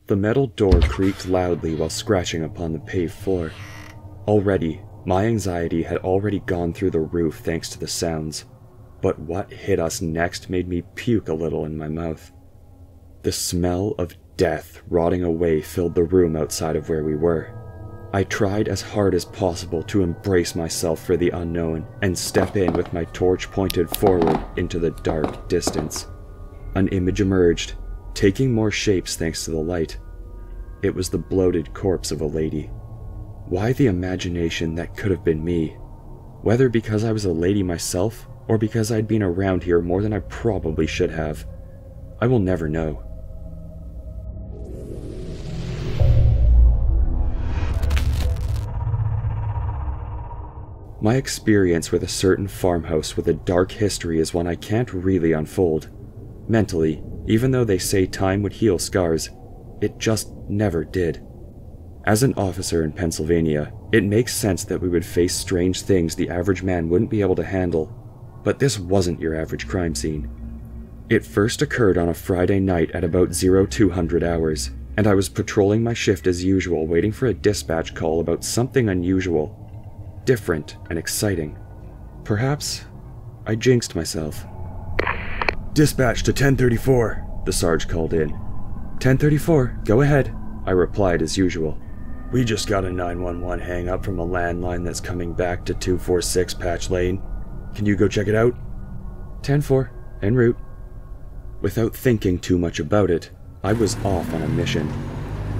The metal door creaked loudly while scratching upon the paved floor. Already, my anxiety had already gone through the roof thanks to the sounds, but what hit us next made me puke a little in my mouth. The smell of death rotting away filled the room outside of where we were. I tried as hard as possible to embrace myself for the unknown and step in with my torch pointed forward into the dark distance. An image emerged, taking more shapes thanks to the light. It was the bloated corpse of a lady. Why the imagination that could have been me? Whether because I was a lady myself, or because I'd been around here more than I probably should have, I will never know. My experience with a certain farmhouse with a dark history is one I can't really unfold. Mentally, even though they say time would heal scars, it just never did. As an officer in Pennsylvania, it makes sense that we would face strange things the average man wouldn't be able to handle, but this wasn't your average crime scene. It first occurred on a Friday night at about 0200 hours, and I was patrolling my shift as usual, waiting for a dispatch call about something unusual, different and exciting. Perhaps I jinxed myself. "Dispatch to 1034, the Sarge called in. 1034, go ahead, I replied as usual. "We just got a 911 hang-up from a landline that's coming back to 246 Patch Lane. Can you go check it out?" 10-4, en route. Without thinking too much about it, I was off on a mission.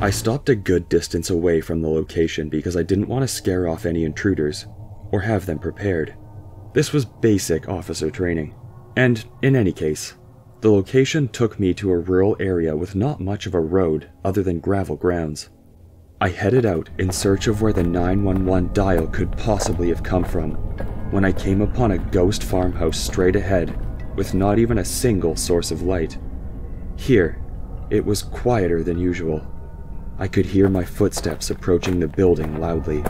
I stopped a good distance away from the location because I didn't want to scare off any intruders, or have them prepared. This was basic officer training, and in any case, the location took me to a rural area with not much of a road other than gravel grounds. I headed out in search of where the 911 dial could possibly have come from, when I came upon a ghost farmhouse straight ahead, with not even a single source of light. Here, it was quieter than usual. I could hear my footsteps approaching the building loudly.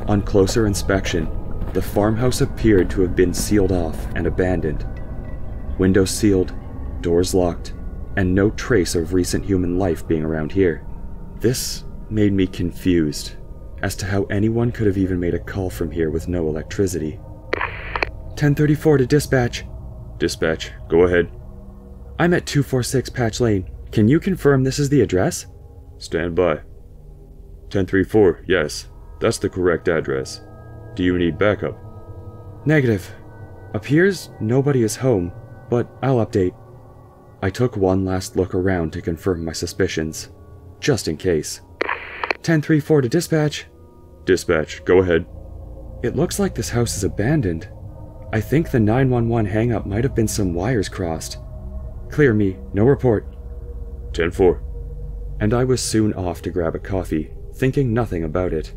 On closer inspection, the farmhouse appeared to have been sealed off and abandoned. Windows sealed, doors locked, and no trace of recent human life being around here. This made me confused as to how anyone could have even made a call from here with no electricity. 1034 to dispatch. Dispatch, go ahead. I'm at 246 Patch Lane. Can you confirm this is the address? Stand by. 1034, yes, that's the correct address. Do you need backup? Negative. Appears nobody is home, but I'll update. I took one last look around to confirm my suspicions, just in case. 1034 to dispatch. Dispatch, go ahead. It looks like this house is abandoned. I think the 911 hang-up might have been some wires crossed. Clear me, no report. 10-4. And I was soon off to grab a coffee, thinking nothing about it.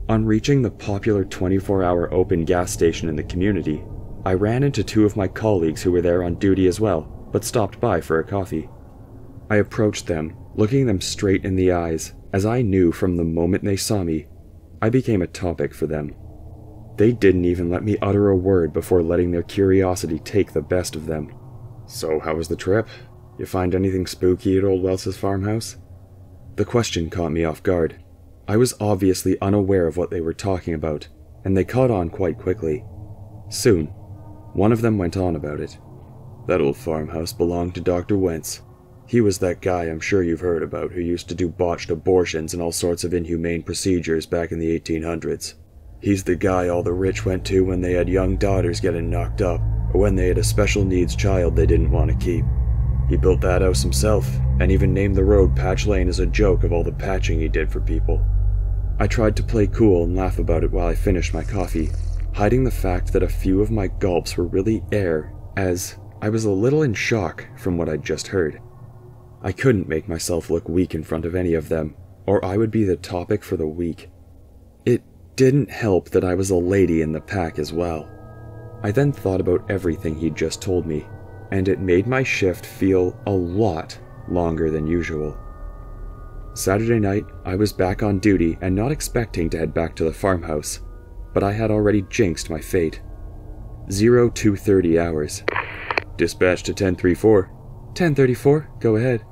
On reaching the popular 24-hour open gas station in the community, I ran into two of my colleagues who were there on duty as well, but stopped by for a coffee. I approached them, looking them straight in the eyes, as I knew from the moment they saw me, I became a topic for them. They didn't even let me utter a word before letting their curiosity take the best of them. So how was the trip? You find anything spooky at old Welch's farmhouse? The question caught me off guard. I was obviously unaware of what they were talking about, and they caught on quite quickly. Soon, one of them went on about it. That old farmhouse belonged to Dr. Wentz. He was that guy I'm sure you've heard about who used to do botched abortions and all sorts of inhumane procedures back in the 1800s. He's the guy all the rich went to when they had young daughters getting knocked up, or when they had a special needs child they didn't want to keep. He built that house himself, and even named the road Patch Lane as a joke of all the patching he did for people. I tried to play cool and laugh about it while I finished my coffee, hiding the fact that a few of my gulps were really air, as I was a little in shock from what I'd just heard. I couldn't make myself look weak in front of any of them, or I would be the topic for the week. It didn't help that I was a lady in the pack as well. I then thought about everything he'd just told me, and it made my shift feel a lot longer than usual. Saturday night, I was back on duty and not expecting to head back to the farmhouse, but I had already jinxed my fate. 0230 hours. Dispatch to 1034. 1034, go ahead.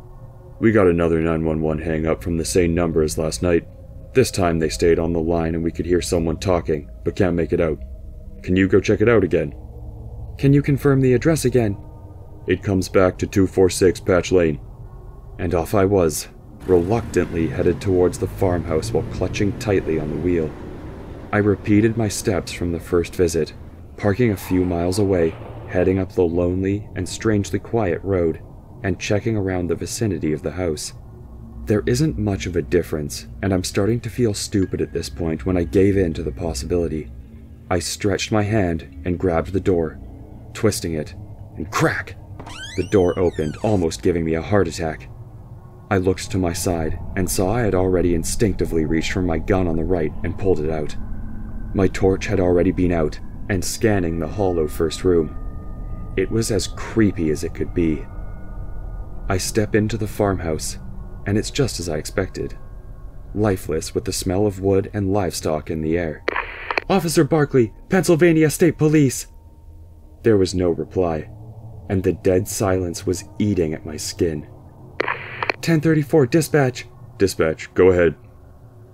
We got another 911 hang-up from the same number as last night. This time they stayed on the line and we could hear someone talking, but can't make it out. Can you go check it out again? Can you confirm the address again? It comes back to 246 Patch Lane. And off I was, reluctantly headed towards the farmhouse while clutching tightly on the wheel. I repeated my steps from the first visit, parking a few miles away, heading up the lonely and strangely quiet road, and checking around the vicinity of the house. There isn't much of a difference, and I'm starting to feel stupid at this point when I gave in to the possibility. I stretched my hand and grabbed the door, twisting it, and crack! The door opened, almost giving me a heart attack. I looked to my side and saw I had already instinctively reached for my gun on the right and pulled it out. My torch had already been out and scanning the hollow first room. It was as creepy as it could be. I step into the farmhouse, and it's just as I expected. Lifeless, with the smell of wood and livestock in the air. Officer Barkley, Pennsylvania State Police! There was no reply, and the dead silence was eating at my skin. 1034, dispatch. Dispatch, go ahead.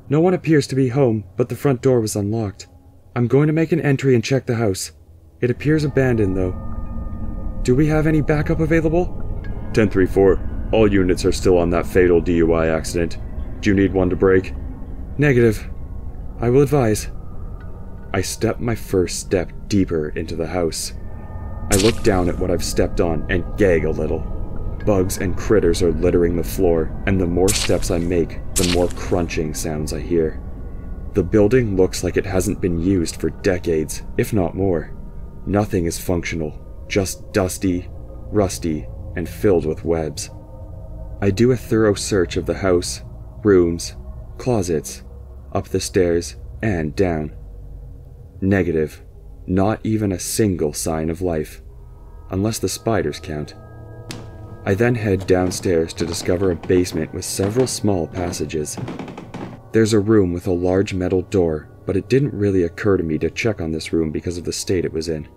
No one appears to be home, but the front door was unlocked. I'm going to make an entry and check the house. It appears abandoned, though. Do we have any backup available? 1034, all units are still on that fatal DUI accident. Do you need one to break? Negative. I will advise. I step my first step deeper into the house. I look down at what I've stepped on and gag a little. Bugs and critters are littering the floor, and the more steps I make, the more crunching sounds I hear. The building looks like it hasn't been used for decades, if not more. Nothing is functional, just dusty, rusty, and filled with webs. I do a thorough search of the house, rooms, closets, up the stairs, and down. Negative. Not even a single sign of life. Unless the spiders count. I then head downstairs to discover a basement with several small passages. There's a room with a large metal door, but it didn't really occur to me to check on this room because of the state it was in.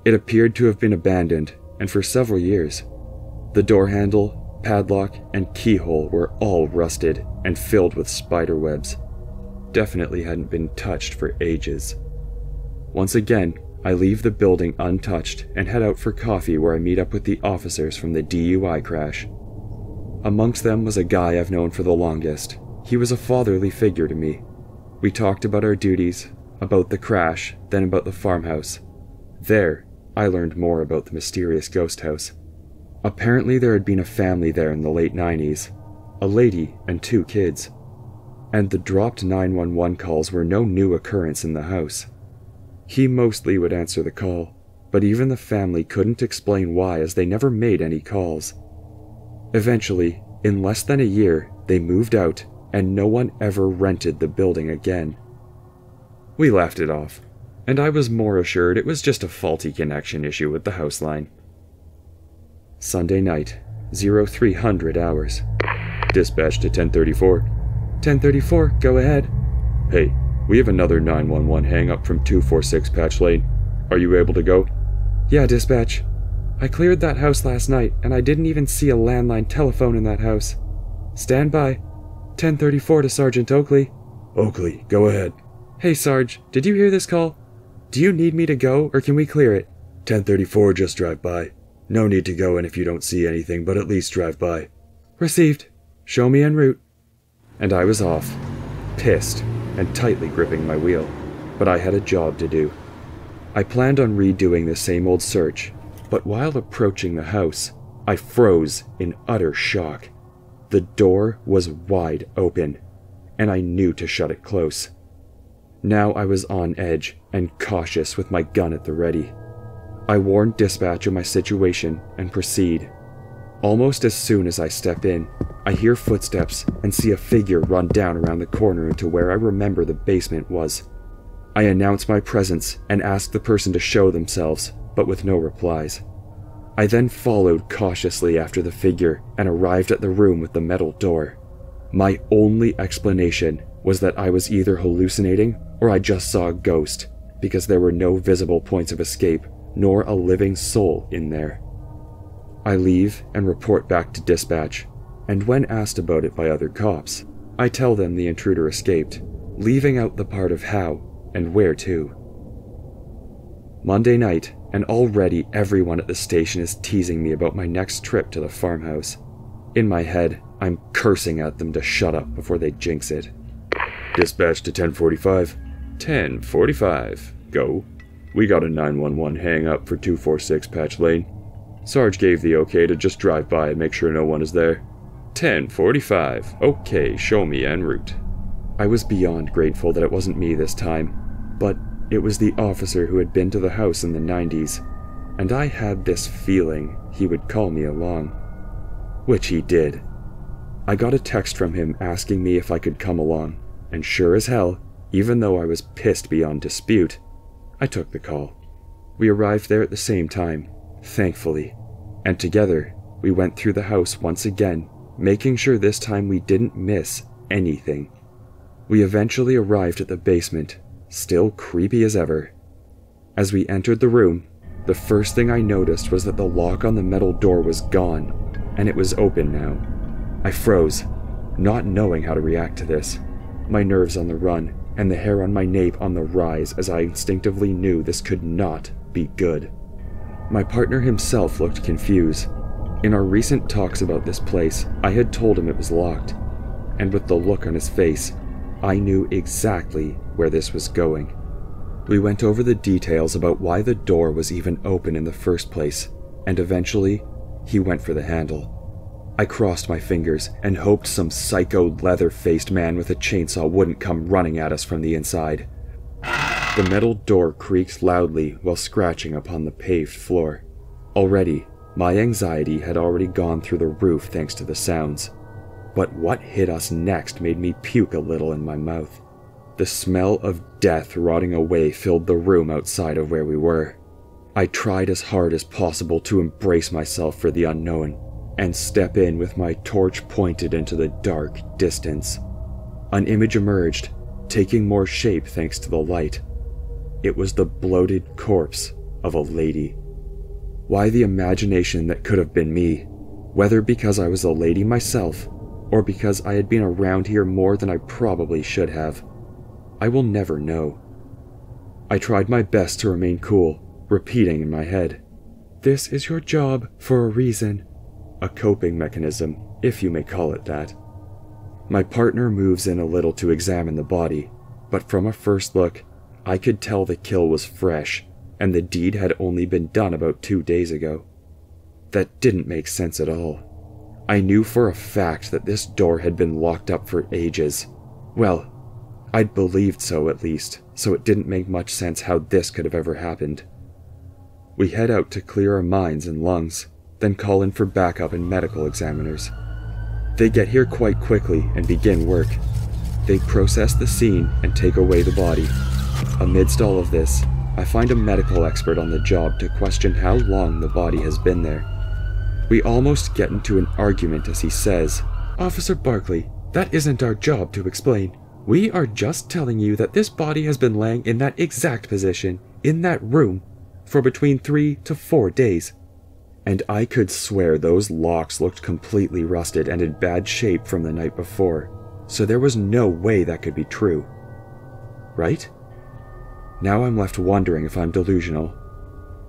It appeared to have been abandoned, and for several years. The door handle, padlock, and keyhole were all rusted and filled with spider webs. Definitely hadn't been touched for ages. Once again, I leave the building untouched and head out for coffee where I meet up with the officers from the DUI crash. Amongst them was a guy I've known for the longest. He was a fatherly figure to me. We talked about our duties, about the crash, then about the farmhouse. There, I learned more about the mysterious ghost house. Apparently there had been a family there in the late 90s, a lady and 2 kids. And the dropped 911 calls were no new occurrence in the house. He mostly would answer the call, but even the family couldn't explain why as they never made any calls. Eventually, in less than a year, they moved out and no one ever rented the building again. We laughed it off, and I was more assured it was just a faulty connection issue with the house line. Sunday night, 0300 hours. Dispatch to 1034. 1034, go ahead. Hey, we have another 911 hang-up from 246 Patch Lane. Are you able to go? Yeah, dispatch. I cleared that house last night, and I didn't even see a landline telephone in that house. Stand by. 1034 to Sergeant Oakley. Oakley, go ahead. Hey, Sarge, did you hear this call? Do you need me to go, or can we clear it? 1034, just drive by. No need to go in if you don't see anything, but at least drive by. Received. Show me en route. And I was off, pissed, and tightly gripping my wheel, but I had a job to do. I planned on redoing the same old search, but while approaching the house, I froze in utter shock. The door was wide open, and I knew to shut it close. Now I was on edge and cautious with my gun at the ready. I warned dispatch of my situation and proceed. Almost as soon as I step in, I hear footsteps and see a figure run down around the corner into where I remember the basement was. I announce my presence and ask the person to show themselves, but with no replies. I then followed cautiously after the figure and arrived at the room with the metal door. My only explanation was that I was either hallucinating or I just saw a ghost, because there were no visible points of escape nor a living soul in there. I leave and report back to dispatch. And when asked about it by other cops, I tell them the intruder escaped, leaving out the part of how and where to. Monday night, and already everyone at the station is teasing me about my next trip to the farmhouse. In my head, I'm cursing at them to shut up before they jinx it. Dispatch to 1045. 1045. Go. We got a 911 hang-up for 246 Patch Lane. Sarge gave the okay to just drive by and make sure no one is there. 1045. Okay, show me en route. I was beyond grateful that it wasn't me this time, but it was the officer who had been to the house in the 90s, and I had this feeling he would call me along. Which he did. I got a text from him asking me if I could come along, and sure as hell, even though I was pissed beyond dispute, I took the call. We arrived there at the same time, thankfully, and together we went through the house once again, making sure this time we didn't miss anything. We eventually arrived at the basement, still creepy as ever. As we entered the room, the first thing I noticed was that the lock on the metal door was gone, and it was open now. I froze, not knowing how to react to this, my nerves on the run, and the hair on my nape on the rise as I instinctively knew this could not be good. My partner himself looked confused. In our recent talks about this place, I had told him it was locked, and with the look on his face, I knew exactly where this was going. We went over the details about why the door was even open in the first place, and eventually, he went for the handle. I crossed my fingers and hoped some psycho leather-faced man with a chainsaw wouldn't come running at us from the inside. The metal door creaked loudly while scratching upon the paved floor. Already, my anxiety had already gone through the roof thanks to the sounds. But what hit us next made me puke a little in my mouth. The smell of death rotting away filled the room outside of where we were. I tried as hard as possible to embrace myself for the unknown, and step in with my torch pointed into the dark distance. An image emerged, taking more shape thanks to the light. It was the bloated corpse of a lady. Why the imagination that could have been me, whether because I was a lady myself, or because I had been around here more than I probably should have, I will never know. I tried my best to remain cool, repeating in my head, "This is your job for a reason." A coping mechanism, if you may call it that. My partner moves in a little to examine the body, but from a first look, I could tell the kill was fresh, and the deed had only been done about 2 days ago. That didn't make sense at all. I knew for a fact that this door had been locked up for ages. Well, I'd believed so at least, so it didn't make much sense how this could have ever happened. We head out to clear our minds and lungs, then call in for backup and medical examiners. They get here quite quickly and begin work. They process the scene and take away the body. Amidst all of this, I find a medical expert on the job to question how long the body has been there. We almost get into an argument as he says, "Officer Barkley, that isn't our job to explain. We are just telling you that this body has been laying in that exact position, in that room, for between 3 to 4 days. And I could swear those locks looked completely rusted and in bad shape from the night before, so there was no way that could be true. Right? Now I'm left wondering if I'm delusional.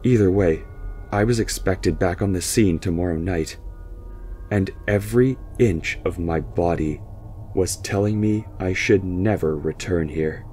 Either way, I was expected back on the scene tomorrow night, and every inch of my body was telling me I should never return here.